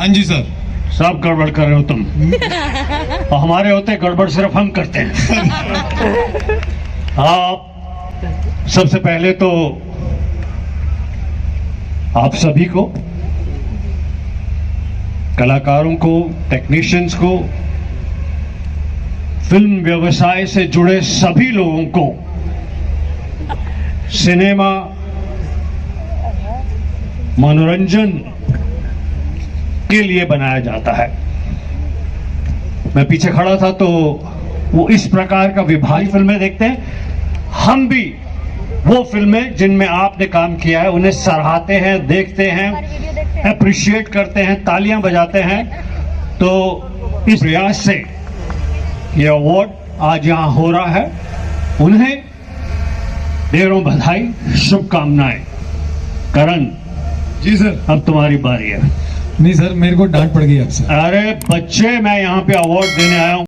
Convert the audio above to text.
हाँ जी सर। सब गड़बड़ कर रहे हो तुम। और हमारे होते गड़बड़ सिर्फ हम करते हैं। आप सबसे पहले तो आप सभी को, कलाकारों को, टेक्नीशियंस को, फिल्म व्यवसाय से जुड़े सभी लोगों को, सिनेमा मनोरंजन के लिए बनाया जाता है। मैं पीछे खड़ा था तो वो इस प्रकार का विभाग फिल्में देखते हैं। हम भी वो फिल्में जिनमें आपने काम किया है उन्हें सराहते हैं, देखते हैं, अप्रिशिएट करते हैं, तालियां बजाते हैं। तो इस प्रयास से ये अवार्ड आज यहां हो रहा है। उन्हें ढेरों बधाई, शुभकामनाएं। करण जी सर। अब तुम्हारी बारी है। नहीं सर, मेरे को डांट पड़ गई आपसे। अरे बच्चे, मैं यहाँ पे अवार्ड देने आया हूँ।